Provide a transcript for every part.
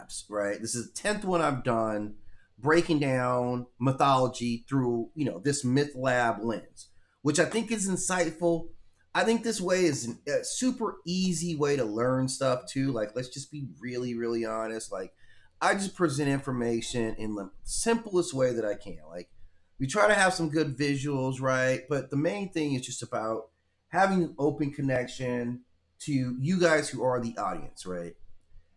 Mythlabs, right? This is the 10th one I've done breaking down mythology through, this Mythlab lens, which I think is insightful. I think this way is a super easy way to learn stuff too. Like, let's just be really, really honest. Like, I just present information in the simplest way that I can. Like, we try to have some good visuals, right? But the main thing is just about having an open connection to you guys who are the audience, right?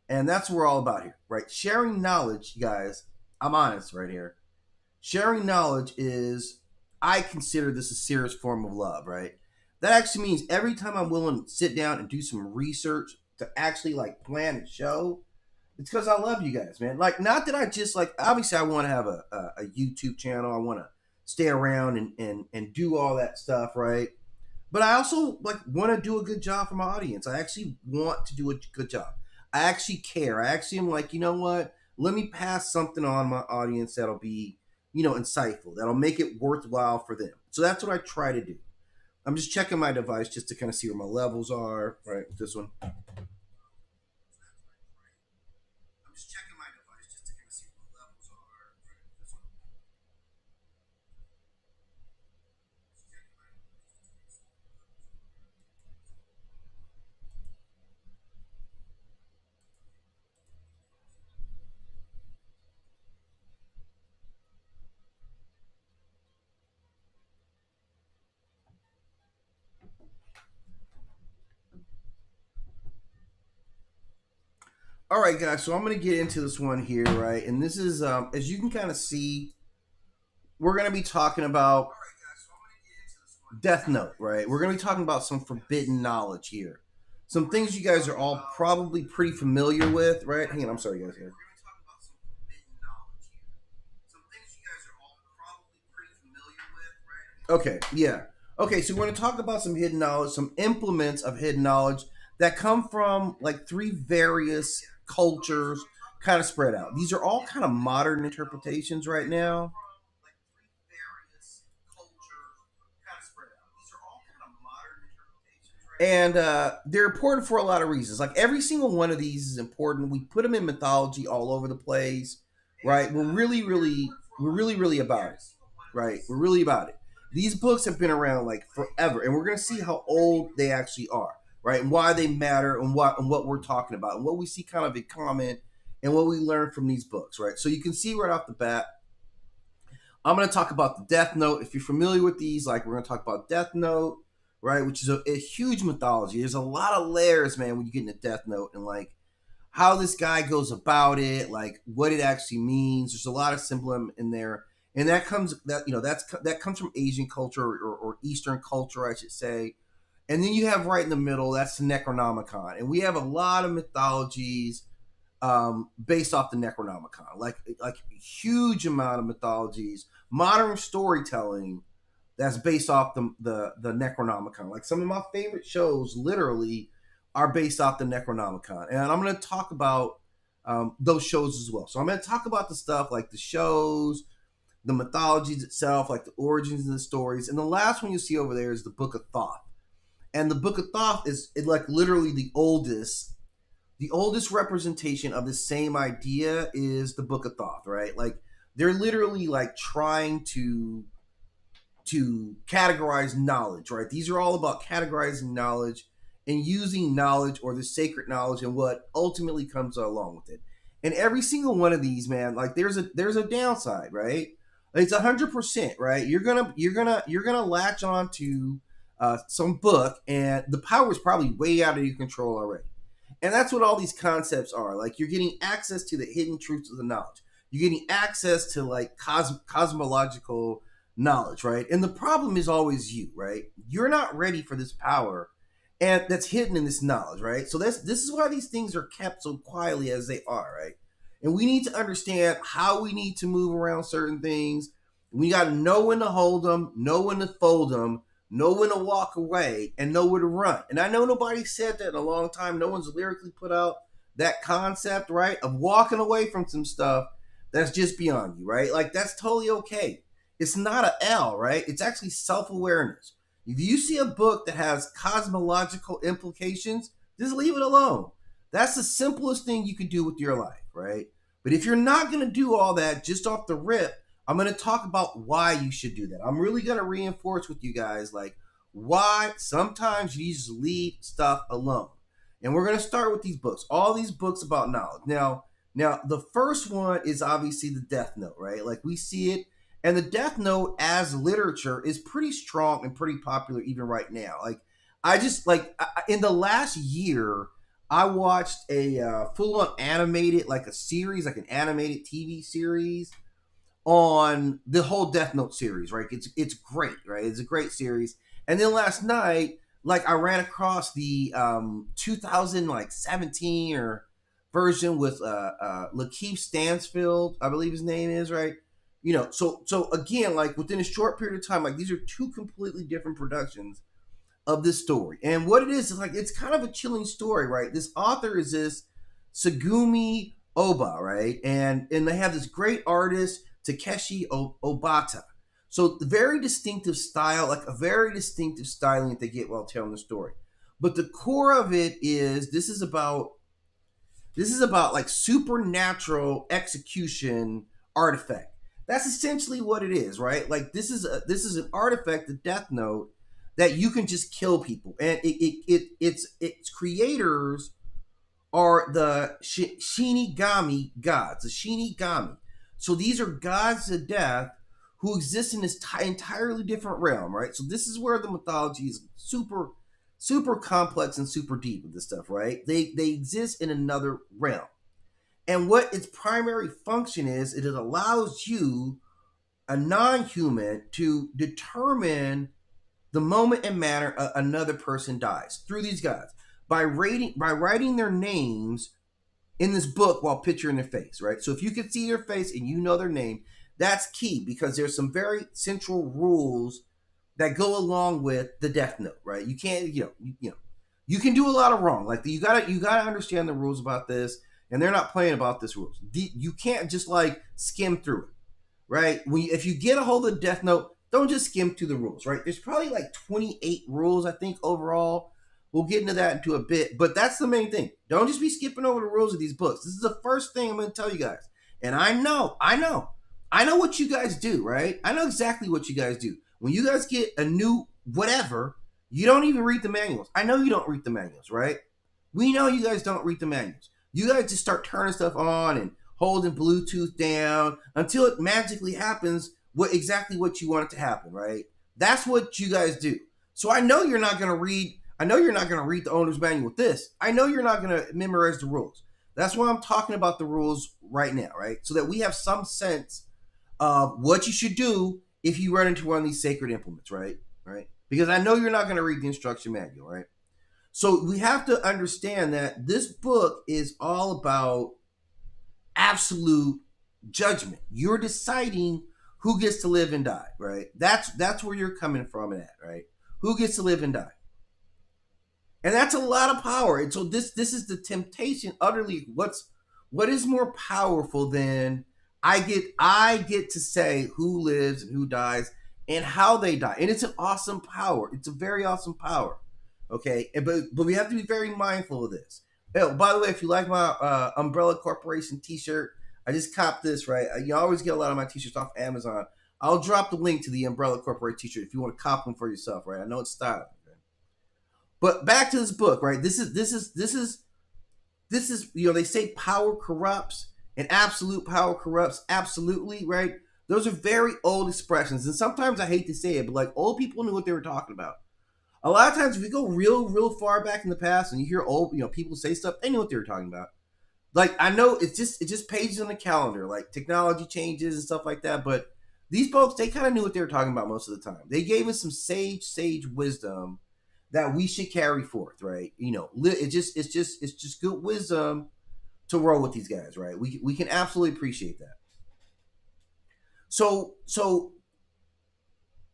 And that's what we're all about here, right? Sharing knowledge, you guys. I'm honest right here. Sharing knowledge is, I consider this a serious form of love, right? That actually means every time I'm willing to sit down and do some research to actually like plan a show, it's because I love you guys, man. Like, not that I just like, obviously, I want to have a YouTube channel. I want to stay around and do all that stuff, right? But I also like want to do a good job for my audience. I actually want to do a good job. I actually care. I actually am like, you know what? Let me pass something on my audience that'll be, insightful. That'll make it worthwhile for them. So that's what I try to do. I'm just checking my device just to kind of see where my levels are. Right, this one. I'm just checking my device just to kind of see where my levels are. Right, this one. All right, guys. So I'm going to get into this one here, right? And this is, as you can kind of see, we're going to be talking about Death Note, right? We're going to be talking about some forbidden knowledge here. Some things you guys are all probably pretty familiar with, right? Hang on, I'm sorry, guys. Here. Okay, yeah. Okay, so we're going to talk about some hidden knowledge, some implements of hidden knowledge that come from like three various cultures kind of spread out. These are all kind of modern interpretations right now. And they're important for a lot of reasons. Like, every single one of these is important. We put them in mythology all over the place, right? We're really about it, right? We're really about it. These books have been around like forever, and we're gonna see how old they actually are, right? And why they matter, and what we're talking about, and what we see kind of in common, and what we learn from these books, right? So you can see right off the bat, I'm going to talk about the Death Note. If you're familiar with these, like, we're going to talk about Death Note, right, which is a huge mythology. There's a lot of layers, man, when you get into Death Note, and like how this guy goes about it, like what it actually means. There's a lot of symbolism in there, and that comes from Asian culture, or Eastern culture, I should say. And then you have right in the middle, that's the Necronomicon, and we have a lot of mythologies based off the Necronomicon, like a huge amount of mythologies, modern storytelling that's based off the Necronomicon. Like, some of my favorite shows, literally, are based off the Necronomicon, and I'm going to talk about those shows as well. So I'm going to talk about the stuff like the shows, the mythologies itself, like the origins of the stories, and the last one you see over there is the Book of Thoth. And the Book of Thoth is like literally the oldest representation of the same idea is the Book of Thoth, right? Like, they're literally like trying to categorize knowledge, right? These are all about categorizing knowledge and using knowledge, or the sacred knowledge, and what ultimately comes along with it. And every single one of these, man, like, there's a downside, right? It's 100%, right? You're gonna latch on to some book, and the power is probably way out of your control already. And that's what all these concepts are. Like, you're getting access to the hidden truths of the knowledge. You're getting access to like cosmological knowledge, right? And the problem is always you, right? You're not ready for this power, and that's hidden in this knowledge, right? So this is why these things are kept so quietly as they are, right? And we need to understand how we need to move around certain things. We got to know when to hold them, know when to fold them, know when to walk away, and know where to run. And I know nobody said that in a long time. No one's lyrically put out that concept, right, of walking away from some stuff that's just beyond you, right? Like, that's totally okay. It's not a L, right? It's actually self-awareness. If you see a book that has cosmological implications, just leave it alone. That's the simplest thing you could do with your life, right? But if you're not going to do all that just off the rip, I'm going to talk about why you should do that. I'm really going to reinforce with you guys like why sometimes you just leave stuff alone. And we're going to start with these books. All these books about knowledge. Now the first one is obviously the Death Note, right? Like we see it, and the Death Note as literature is pretty strong and pretty popular even right now. Like I just like in the last year, I watched a full-on animated, like a series, like an animated TV series on the whole Death Note series. Right? It's great, right? It's a great series. And then last night, like I ran across the 2017 or version with Lakeith Stansfield, I believe his name is, right? You know, so again, like within a short period of time, like these are two completely different productions of this story. And what it is like it's kind of a chilling story, right? This author is this Tsugumi Oba, right? And they have this great artist Takeshi Obata. So very distinctive style, like a very distinctive styling that they get while telling the story. But the core of it is this is about like supernatural execution artifact. That's essentially what it is, right? Like this is an artifact, the Death Note, that you can just kill people, and its creators are the Shinigami gods, the Shinigami. So these are gods of death who exist in this entirely different realm, right? So this is where the mythology is super complex and super deep with this stuff, right? They exist in another realm. And what its primary function is, it allows you, a non-human, to determine the moment and manner another person dies through these gods by writing their names in this book while picturing their face, right? So if you can see their face and you know their name, that's key because there's some very central rules that go along with the Death Note, right? You can't, you can do a lot of wrong. Like you gotta understand the rules about this, and they're not playing about this rules. You can't just like skim through it, right? If you get a hold of the Death Note, don't just skim through the rules, right? There's probably like 28 rules, I think, overall. We'll get into that into a bit, but that's the main thing. Don't just be skipping over the rules of these books. This is the first thing I'm going to tell you guys. And I know what you guys do, right? I know exactly what you guys do. When you guys get a new whatever, you don't even read the manuals. I know you don't read the manuals, right? We know you guys don't read the manuals. You guys just start turning stuff on and holding Bluetooth down until it magically happens exactly what you want it to happen, right? That's what you guys do. So I know you're not going to read. I know you're not going to read the owner's manual with this. I know you're not going to memorize the rules. That's why I'm talking about the rules right now, right? So that we have some sense of what you should do if you run into one of these sacred implements, right? Right? Because I know you're not going to read the instruction manual, right? So we have to understand that this book is all about absolute judgment. You're deciding who gets to live and die, right? That's where you're coming from at, right? Who gets to live and die? And that's a lot of power. And so this is the temptation utterly. What is more powerful than I get to say who lives and who dies and how they die. And it's an awesome power. It's a very awesome power. Okay, but we have to be very mindful of this. Oh, by the way, if you like my Umbrella Corporation T-shirt, I just copped this. Right, you always get a lot of my T-shirts off Amazon. I'll drop the link to the Umbrella Corporation T-shirt if you want to cop them for yourself. Right, I know it's style. Okay? But back to this book. Right, this is they say power corrupts and absolute power corrupts absolutely. Right, those are very old expressions, and sometimes I hate to say it, but like old people knew what they were talking about. A lot of times, if you go real far back in the past and you hear old, people say stuff, they know what they were talking about. Like I know it's just pages on the calendar, like technology changes and stuff like that. But these folks, they kind of knew what they were talking about most of the time. They gave us some sage wisdom that we should carry forth, right? It's just good wisdom to roll with these guys, right? We can absolutely appreciate that. So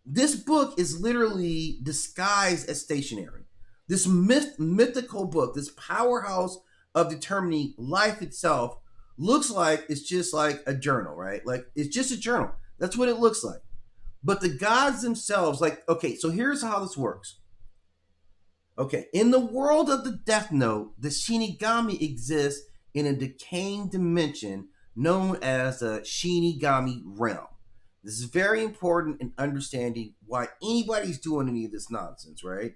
this book is literally disguised as stationary. This mythical book, this powerhouse of determining life itself, looks like it's just like a journal, right? Like it's just a journal. That's what it looks like. But the gods themselves, like, okay, so here's how this works. Okay, in the world of the Death Note, the Shinigami exists in a decaying dimension known as the Shinigami realm. This is very important in understanding why anybody's doing any of this nonsense, right?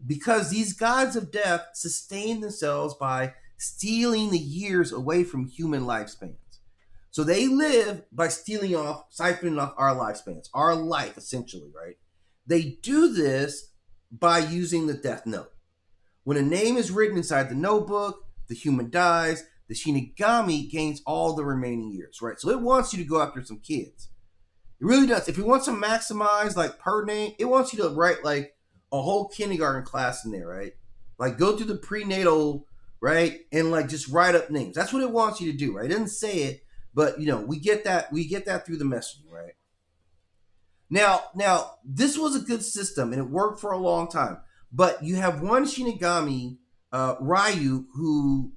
Because these gods of death sustain themselves by stealing the years away from human lifespans. So they live by stealing off, siphoning off our lifespans, our life essentially, right? They do this by using the Death Note. When a name is written inside the notebook, the human dies, the Shinigami gains all the remaining years, right? So it wants you to go after some kids. It really does. If it wants to maximize like per name, it wants you to write like a whole kindergarten class in there, right? Like go through the prenatal, right? And like just write up names. That's what it wants you to do, right? It doesn't say it, but we get that through the messaging, right? Now, this was a good system and it worked for a long time. But you have one Shinigami, Ryu, who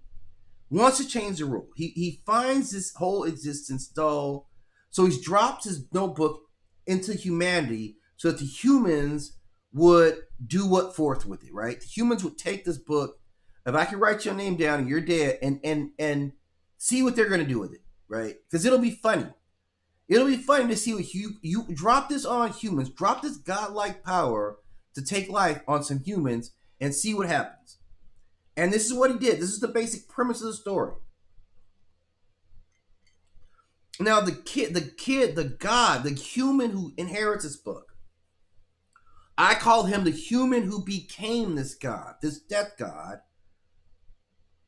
wants to change the rule. He finds this whole existence dull, so he drops his notebook into humanity so that the humans would do what forth with it, right? The humans would take this book. If I can write your name down and you're dead, and see what they're gonna do with it, right? Because it'll be funny. It'll be funny to see what you drop this on humans, drop this godlike power to take life on some humans and see what happens. And this is what he did. This is the basic premise of the story. Now the god, the human who inherits this book, I call him the human who became this god, this death god,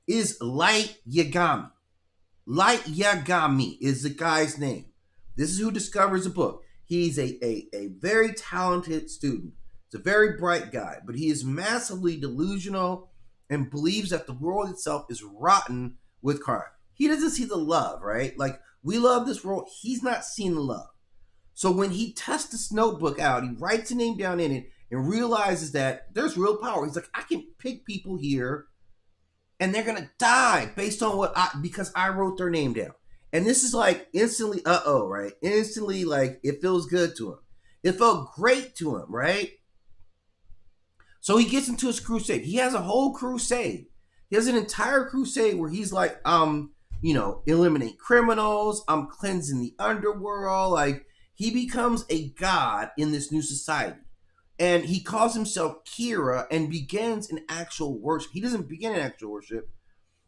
is Light Yagami. Light Yagami is the guy's name. This is who discovers the book. He's a very talented student. He's a very bright guy, but he is massively delusional and believes that the world itself is rotten with crime. He doesn't see the love, right? Like, we love this world. He's not seeing the love. So when he tests this notebook out, he writes a name down in it and realizes that there's real power. He's like, I can pick people here and they're gonna die based on because I wrote their name down. And this is like instantly, right? Instantly, like it feels good to him. It felt great to him, right? So he gets into his crusade. He has a whole crusade. He has an entire crusade where he's like, eliminate criminals. I'm cleansing the underworld. Like, he becomes a god in this new society. And he calls himself Kira and begins an actual worship. He doesn't begin an actual worship.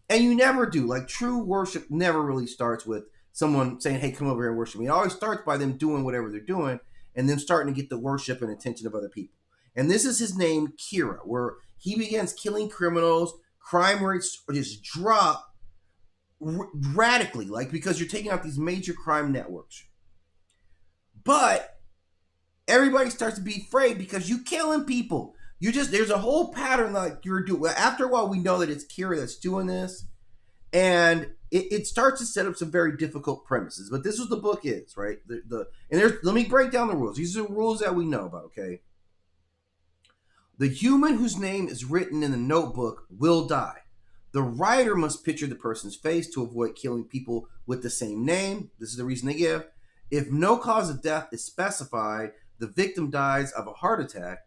And you never do. Like, true worship never really starts with someone saying, hey, come over here and worship me. It always starts by them doing whatever they're doing and then starting to get the worship and attention of other people. And this is his name, Kira, where he begins killing criminals. Crime rates just drop radically, like, because you're taking out these major crime networks. But everybody starts to be afraid because you killing people. There's a whole pattern like you're doing. After a while, we know that it's Kira that's doing this. And it starts to set up some very difficult premises. But this is what the book is, right? Let me break down the rules. These are the rules that we know about, okay? The human whose name is written in the notebook will die. The writer must picture the person's face to avoid killing people with the same name. This is the reason they give. If no cause of death is specified, the victim dies of a heart attack.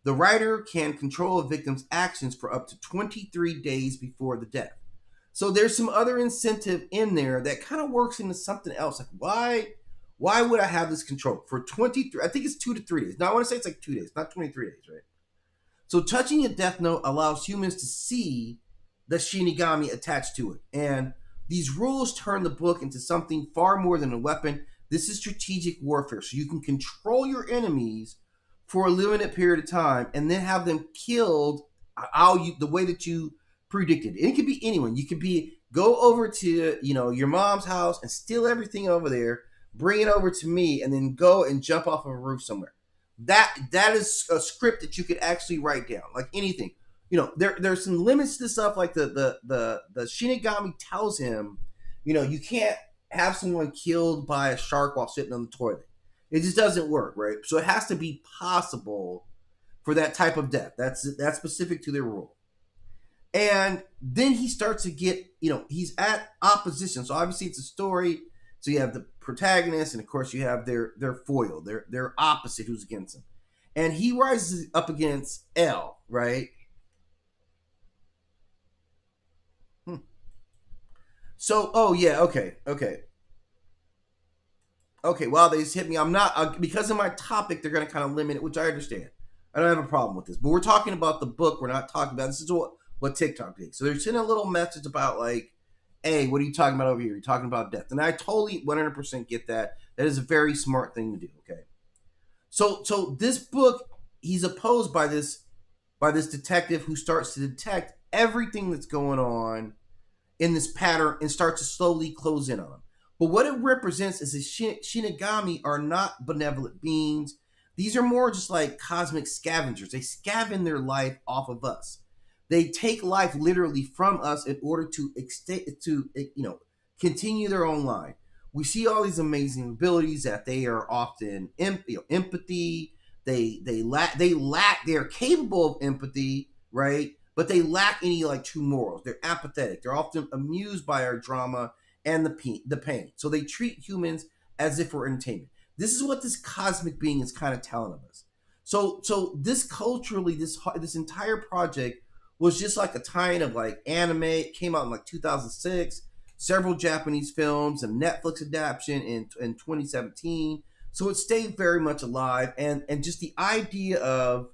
The writer can control a victim's actions for up to 23 days before the death. So there's some other incentive in there that kind of works into something else. Like, why would I have this control? For 23, I think it's 2 to 3 days. Now, I want to say it's like 2 days, not 23 days, right? So touching a death note allows humans to see the Shinigami attached to it. And these rules turn the book into something far more than a weapon. This is strategic warfare. So you can control your enemies for a limited period of time and then have them killed the way that you predicted. And it could be anyone. You could go over to your mom's house and steal everything over there, bring it over to me, and then go and jump off of a roof somewhere. That is a script that you could actually write down, like anything. There's some limits to stuff. Like the Shinigami tells him, you can't have someone killed by a shark while sitting on the toilet. It just doesn't work, right? So it has to be possible for that type of death. That's specific to their rule. And then he starts to get, he's at opposition. So obviously it's a story. So you have the protagonist, and of course you have their foil, their opposite who's against him. And he rises up against L, right? So, oh yeah, okay. Well, they just hit me. I'm not because of my topic. They're going to kind of limit it, which I understand. I don't have a problem with this, but we're talking about the book. We're not talking about this is what TikTok did. So they're sending a little message about like, hey, what are you talking about over here? You're talking about death, and I totally 100% get that. That is a very smart thing to do. Okay, so this book, he's opposed by this detective who starts to detect everything that's going on in this pattern and start to slowly close in on them. But what it represents is that Shinigami are not benevolent beings. These are more just like cosmic scavengers. They scavenge their life off of us. They take life literally from us in order to continue their own line. We see all these amazing abilities that they are often empathy. They are capable of empathy, right? But they lack any like true morals. They're apathetic. They're often amused by our drama and the pain. So they treat humans as if we're entertainment. This is what this cosmic being is kind of telling us. So this culturally, this entire project was just like a tie-in of like anime. It came out in like 2006, several Japanese films, and Netflix adaptation in 2017. So it stayed very much alive, and just the idea of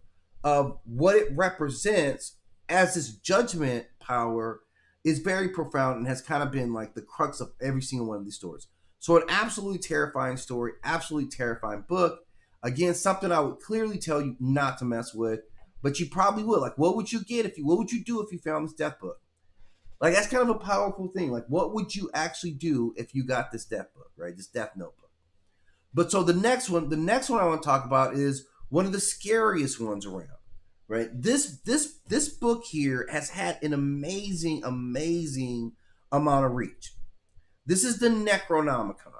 what it represents as this judgment power is very profound and has kind of been like the crux of every single one of these stories. So an absolutely terrifying story, absolutely terrifying book. Again, something I would clearly tell you not to mess with, but you probably would. Like, what would you get if you? What would you do if you found this death book? Like, that's kind of a powerful thing. Like, what would you actually do if you got this death book, right? This death notebook. But so the next one I want to talk about is one of the scariest ones around, right? This book here has had an amazing amount of reach. This is the Necronomicon.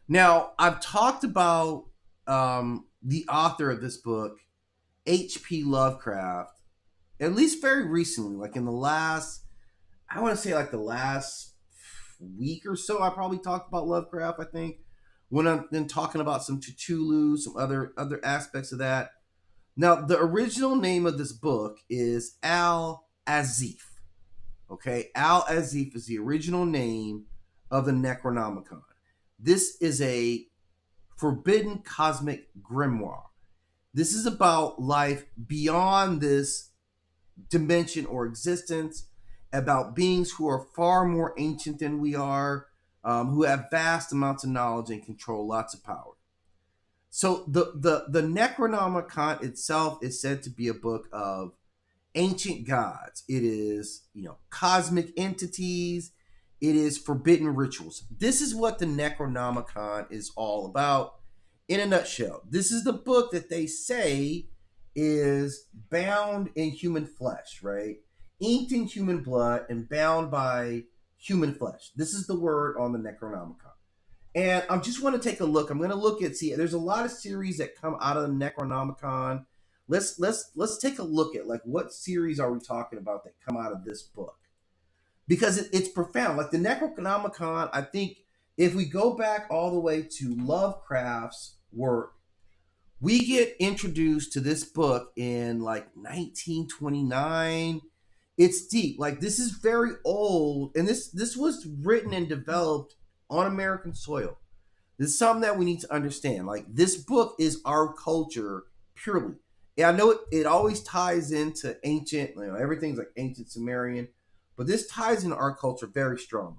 Now, I've talked about the author of this book, H.P. Lovecraft, at least very recently, like in the last, I want to say like the last week or so. I probably talked about Lovecraft. I think when I've been talking about some Cthulhu, some other aspects of that. Now, the original name of this book is Al Azif. Okay, Al Azif is the original name of the Necronomicon. This is a forbidden cosmic grimoire. This is about life beyond this dimension or existence, about beings who are far more ancient than we are, who have vast amounts of knowledge and control lots of power. So the Necronomicon itself is said to be a book of ancient gods. It is, cosmic entities. It is forbidden rituals. This is what the Necronomicon is all about in a nutshell. This is the book that they say is bound in human flesh, right? Inked in human blood and bound by human flesh. This is the word on the Necronomicon. And I just want to take a look. I'm going to look at see. There's a lot of series that come out of the Necronomicon. Let's take a look at like what series are we talking about that come out of this book, because it's profound. Like the Necronomicon, I think if we go back all the way to Lovecraft's work, we get introduced to this book in like 1929. It's deep. Like this is very old, and this was written and developed on American soil. This is something that we need to understand. Like this book is our culture purely. Yeah, I know it always ties into ancient, everything's like ancient Sumerian, but this ties into our culture very strongly.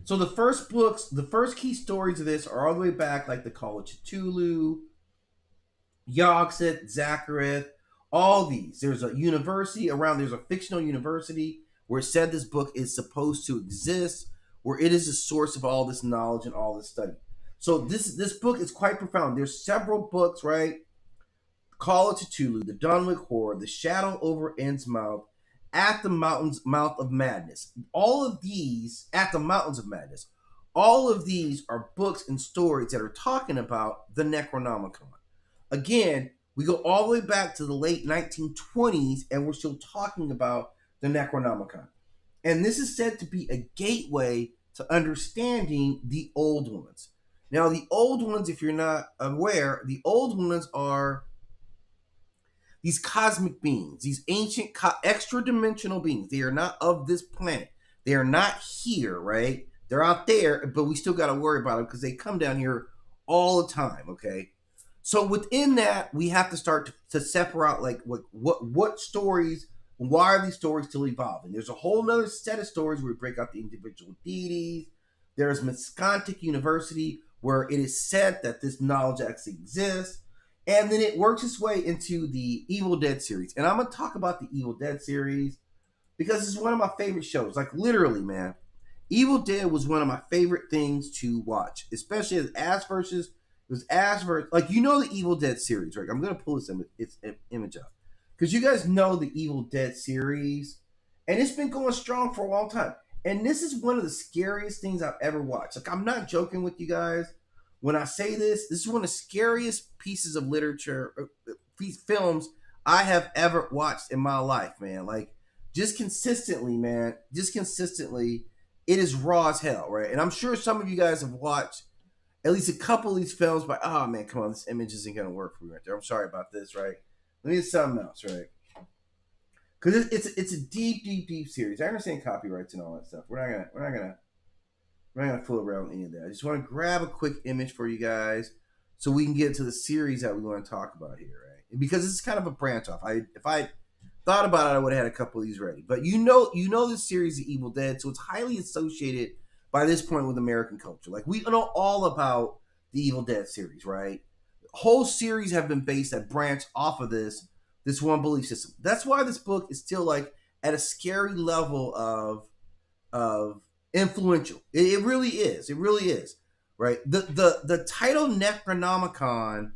So the first key stories of this are all the way back, like the Call of Cthulhu, Yogg-Sothoth, Zakareth, all these. There's a university around, there's a fictional university where it said this book is supposed to exist, where it is the source of all this knowledge and all this study. So this book is quite profound. There's several books, right? Call of Cthulhu, The Dunwich Horror, The Shadow over Innsmouth, At the Mountains Mouth of Madness. All of these, At the Mountains of Madness, all of these are books and stories that are talking about the Necronomicon. Again, we go all the way back to the late 1920s and we're still talking about the Necronomicon. And this is said to be a gateway to understanding the old ones. Now, the old ones, if you're not aware, the old ones are these cosmic beings, these ancient extra-dimensional beings. They are not of this planet. They are not here, right? They're out there, but we still got to worry about them because they come down here all the time, okay? So within that, we have to start to separate out like what stories, why are these stories still evolving? There's a whole nother set of stories where we break out the individual deities. There's Miscantic University, where it is said that this knowledge actually exists. And then it works its way into the Evil Dead series. And I'm going to talk about the Evil Dead series because it's one of my favorite shows. Like, literally, man. Evil Dead was one of my favorite things to watch, especially as Ash versus. It was Ash versus. Like, you know the Evil Dead series, right? I'm going to pull this image up. Because you guys know the Evil Dead series. And it's been going strong for a long time. And this is one of the scariest things I've ever watched. Like, I'm not joking with you guys when I say this. This is one of the scariest pieces of literature, films I have ever watched in my life, man. Like, just consistently, man. Just consistently, it is raw as hell, right? And I'm sure some of you guys have watched at least a couple of these films, but oh man, come on, this image isn't gonna work for me right there. I'm sorry about this, right? Let me get something else, right? Because it's a deep series. I understand copyrights and all that stuff. We're not gonna fool around with any of that. I just want to grab a quick image for you guys so we can get to the series that we want to talk about here, right? Because it's kind of a branch off. If I thought about it, I would have had a couple of these ready. But you know this series, The Evil Dead, so it's highly associated by this point with American culture. Like, we know all about the Evil Dead series, right? Whole series have been based that branch off of this one belief system. That's why this book is still like at a scary level of influential. It really is. It really is. Right? The title Necronomicon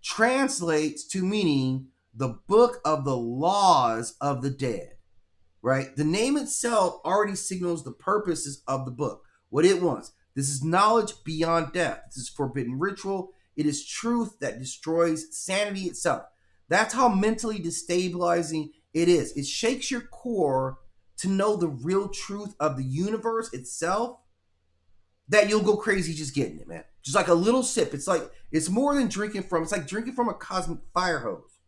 translates to meaning the book of the laws of the dead. Right? The name itself already signals the purposes of the book, what it wants. This is knowledge beyond death. This is forbidden ritual. It is truth that destroys sanity itself. That's how mentally destabilizing it is. It shakes your core to know the real truth of the universe itself, that you'll go crazy just getting it, man. Just like a little sip. It's like, it's more than drinking from, it's like drinking from a cosmic fire hose.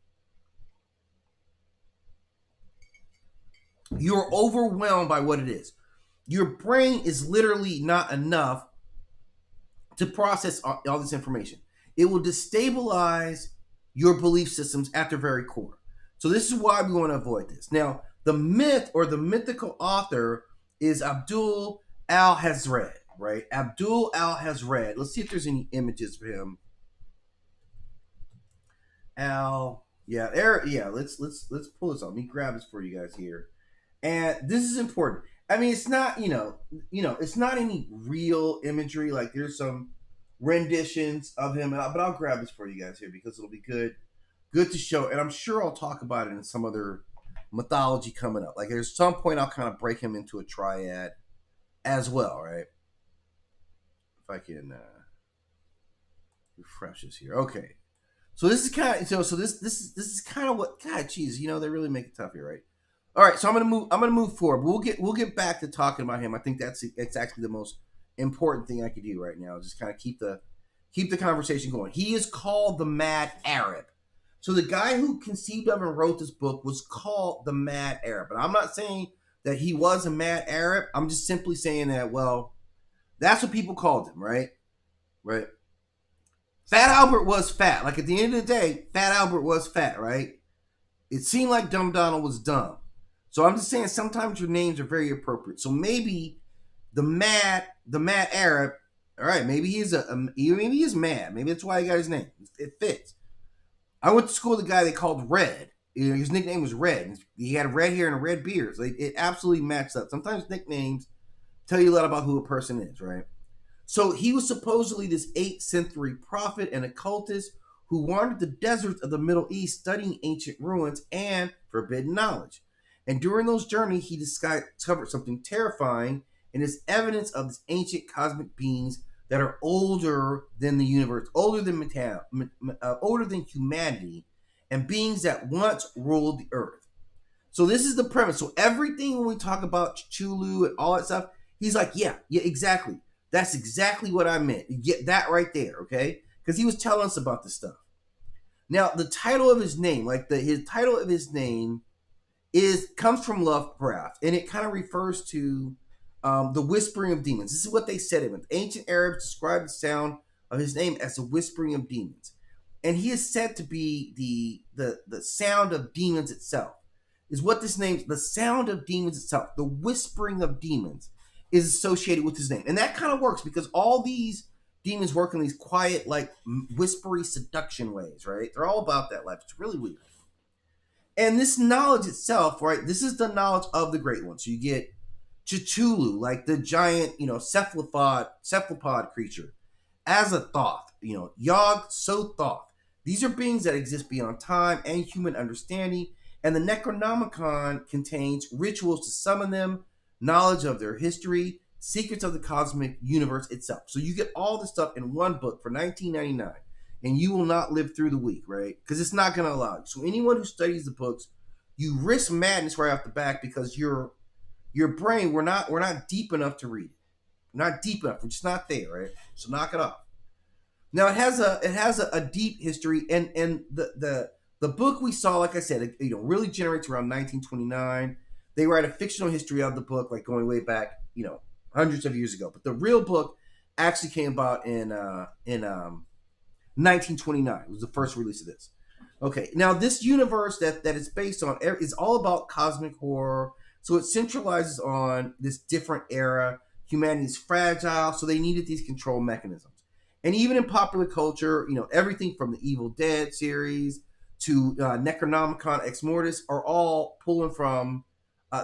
You're overwhelmed by what it is. Your brain is literally not enough to process all this information. It will destabilize your belief systems at their very core. So this is why we want to avoid this. Now, the myth or the mythical author is Abdul al-Hazred, right? Abdul al-Hazred. Let's see if there's any images of him. Let's pull this up. Let me grab this for you guys here. And this is important. I mean, it's not, it's not any real imagery. Like, there's some renditions of him, but I'll grab this for you guys here because it'll be good to show. And I'm sure I'll talk about it in some other mythology coming up. Like, there's some point I'll kind of break him into a triad as well, right? If I can refresh this here. Okay. So this is kind of, so this is kind of what, God, geez, they really make it tough here, right? All right, so I'm gonna move forward. We'll get back to talking about him. I think that's actually the most important thing I could do right now. Just kind of keep the conversation going. He is called the Mad Arab. So the guy who conceived of and wrote this book was called the Mad Arab. But I'm not saying that he was a Mad Arab. I'm just simply saying that, well, that's what people called him, right? Right. Fat Albert was fat. Like, at the end of the day, Fat Albert was fat, right? It seemed like Dumb Donald was dumb. So I'm just saying sometimes your names are very appropriate. So maybe the Mad Arab, all right, maybe he is mad. Maybe that's why he got his name. It fits. I went to school with a guy they called Red. His nickname was Red. He had red hair and a red beard. So it absolutely matched up. Sometimes nicknames tell you a lot about who a person is, right? So he was supposedly this 8th century prophet and occultist who wandered the deserts of the Middle East studying ancient ruins and forbidden knowledge. And during those journeys, he discovered something terrifying, and it's evidence of these ancient cosmic beings that are older than the universe, older than humanity, and beings that once ruled the earth. So this is the premise. So everything when we talk about Chulu and all that stuff, he's like, yeah, exactly. That's exactly what I meant. You get that right there, okay? Because he was telling us about this stuff. Now, the title of his name, like his title of his name, is comes from Lovecraft, and it kind of refers to the whispering of demons. This is what they said of him. Ancient Arabs described the sound of his name as the whispering of demons, and he is said to be the sound of demons itself. Is what this name, the sound of demons itself, the whispering of demons, is associated with his name, and that kind of works because all these demons work in these quiet, like whispery seduction ways, right? They're all about that life. It's really weird. And this knowledge itself, right? This is the knowledge of the Great One. So you get Cthulhu, like the giant, cephalopod creature, as a Thoth, Yog Sothoth. These are beings that exist beyond time and human understanding, and the Necronomicon contains rituals to summon them, knowledge of their history, secrets of the cosmic universe itself. So you get all this stuff in one book for $19.99, and you will not live through the week, right? Because it's not going to allow you. So anyone who studies the books, you risk madness right off the bat because your brain, we're not deep enough to read it. We're not deep enough. We're just not there, right? So knock it off. Now it has a deep history, and the book we saw, like I said, it, really generates around 1929. They write a fictional history of the book, like going way back, hundreds of years ago. But the real book actually came about in 1929. It was the first release of this. Okay, now this universe that it's based on is all about cosmic horror. So it centralizes on this different era. Humanity is fragile, so they needed these control mechanisms. And even in popular culture, everything from the Evil Dead series to Necronomicon Ex Mortis are all pulling from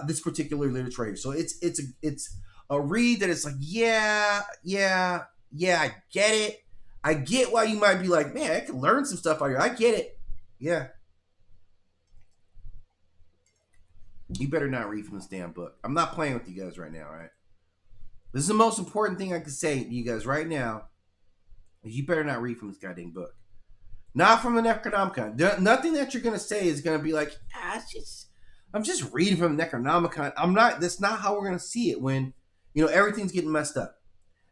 this particular literature right here. So it's a read that it's like, yeah, I get it. I get why you might be like, man, I can learn some stuff out here. I get it. Yeah. You better not read from this damn book. I'm not playing with you guys right now, right? This is the most important thing I can say to you guys right now. Is you better not read from this goddamn book. Not from the Necronomicon. Nothing that you're gonna say is gonna be like, I'm just reading from the Necronomicon. I'm not. That's not how we're gonna see it when everything's getting messed up.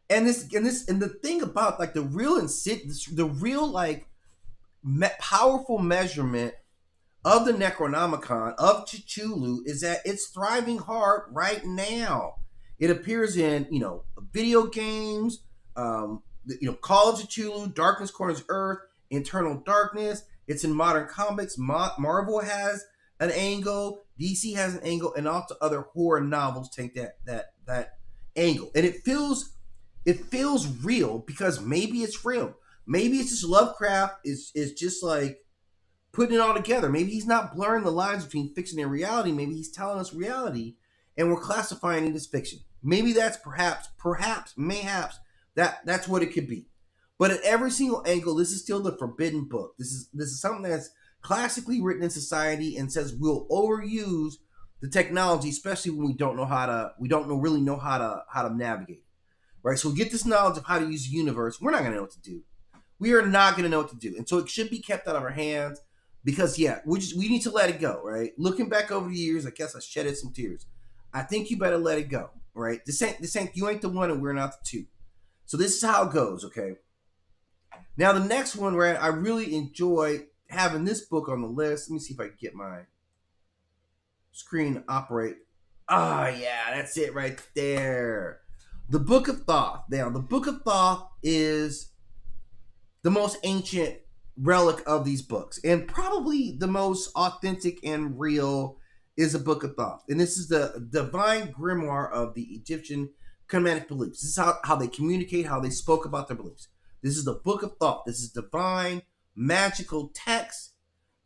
And the thing about like the real like powerful measurement of the Necronomicon of Cthulhu is that it's thriving hard right now. It appears in video games, Call of Cthulhu, Darkness Corners Earth, Eternal Darkness. It's in modern comics. Marvel has an angle, DC has an angle, and also other horror novels take that angle, and it feels real because maybe it's real. Maybe it's just Lovecraft is just like putting it all together. Maybe he's not blurring the lines between fiction and reality. Maybe he's telling us reality, and we're classifying it as fiction. Maybe that's mayhaps that's what it could be. But at every single angle, this is still the forbidden book. This is something that's classically written in society and says we'll overuse the technology, especially when we don't really know how to navigate. Right? So we get this knowledge of how to use the universe. We're not gonna know what to do. We are not gonna know what to do. And so it should be kept out of our hands because we need to let it go, right? Looking back over the years, I guess I shedded some tears. I think you better let it go, right? This ain't you ain't the one and we're not the two. So this is how it goes, okay? Now the next one, right? I really enjoy having this book on the list. Let me see if I can get my screen to operate. Oh yeah, that's it right there. The Book of Thoth. Now, the Book of Thoth is the most ancient relic of these books, and probably the most authentic and real is the Book of Thoth. And this is the divine grimoire of the Egyptian Kemetic beliefs. This is how they communicate, how they spoke about their beliefs. This is the Book of Thoth. This is divine, magical text.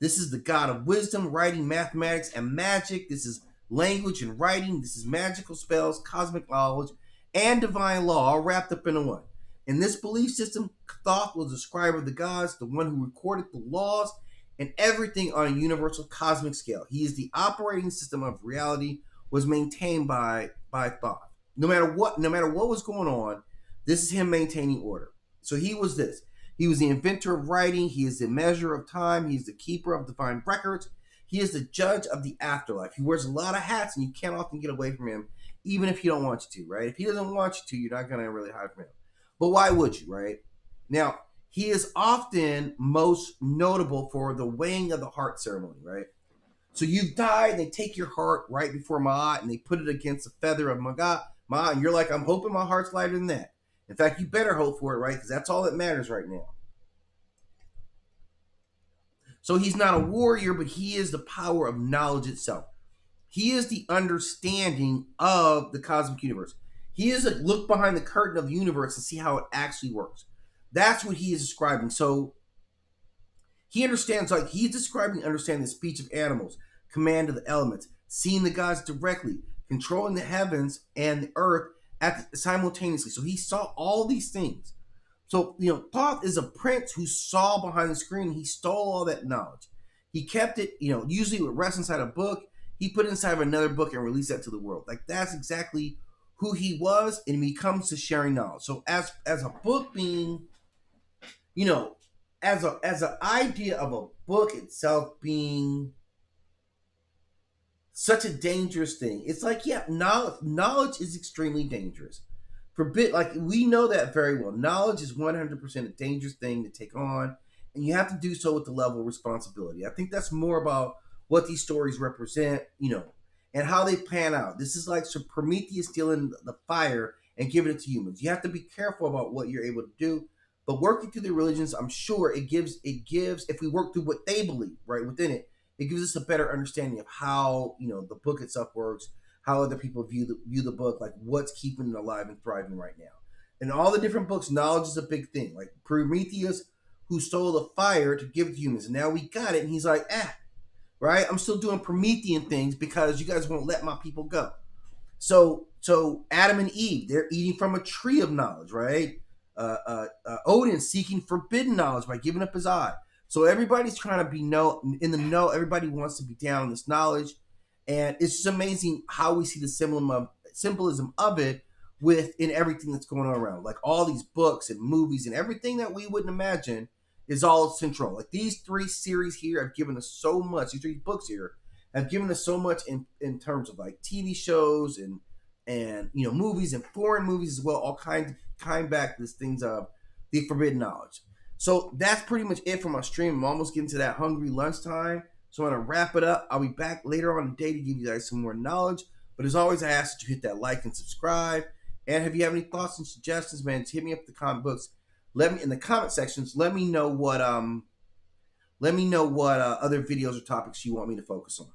This is the God of wisdom, writing, mathematics, and magic. This is language and writing. This is magical spells, cosmic knowledge, and divine law all wrapped up into one. In this belief system, Thoth was the scribe of the gods, the one who recorded the laws and everything on a universal cosmic scale. He is the operating system of reality, was maintained by Thoth. No matter what was going on, this is him maintaining order. So he was this. He was the inventor of writing. He is the measure of time. He's the keeper of divine records. He is the judge of the afterlife. He wears a lot of hats, and you can't often get away from him, even if you don't want you to, right? If he doesn't want you to, you're not going to really hide from him. But why would you, right? Now, He is often most notable for the weighing of the heart ceremony, right? So you've died, and they take your heart right before Ma'at, and they put it against the feather of Ma'at, and you're like, I'm hoping my heart's lighter than that. In fact, you better hope for it, right? Because that's all that matters right now. So he's not a warrior, but he is the power of knowledge itself. He is the understanding of the cosmic universe. He is a look behind the curtain of the universe and see how it actually works. That's what he is describing. So he understands, like he's describing understanding the speech of animals, command of the elements, seeing the gods directly, controlling the heavens and the earth simultaneously. So he saw all these things. So, Thoth is a prince who saw behind the screen. He stole all that knowledge. He kept it, usually it would rest inside a book. He put it inside of another book and released that to the world. Like, that's exactly who he was, and when he comes to sharing knowledge. So as a book being, as an idea of a book itself being such a dangerous thing, it's like, yeah, knowledge is extremely dangerous. Like we know that very well. Knowledge is 100% a dangerous thing to take on, and you have to do so with the level of responsibility. I think that's more about what these stories represent, and how they pan out. This is like Prometheus stealing the fire and giving it to humans. You have to be careful about what you're able to do, but working through the religions, I'm sure it gives. If we work through what they believe, right within it, it gives us a better understanding of how the book itself works, how other people view the book, like what's keeping it alive and thriving right now. In all the different books, knowledge is a big thing. Like Prometheus, who stole the fire to give it to humans, and now we got it, and he's like, right? I'm still doing Promethean things because you guys won't let my people go. So Adam and Eve, they're eating from a tree of knowledge, right? Odin seeking forbidden knowledge by giving up his eye. So everybody's trying to be in the know. Everybody wants to be down on this knowledge. And it's just amazing how we see the symbolism of it within everything that's going on around. Like all these books and movies and everything that we wouldn't imagine is all central. Like these 3 series here have given us so much. These 3 books here have given us so much in terms of like TV shows and movies and foreign movies as well. All kind back to this things of the forbidden knowledge. So that's pretty much it for my stream. I'm almost getting to that hungry lunchtime. So I'm going to wrap it up. I'll be back later on today to give you guys some more knowledge. But as always, I ask that you hit that like and subscribe. And if you have any thoughts and suggestions, man, hit me up the comic books. Let me in the comment sections. Let me know what other videos or topics you want me to focus on.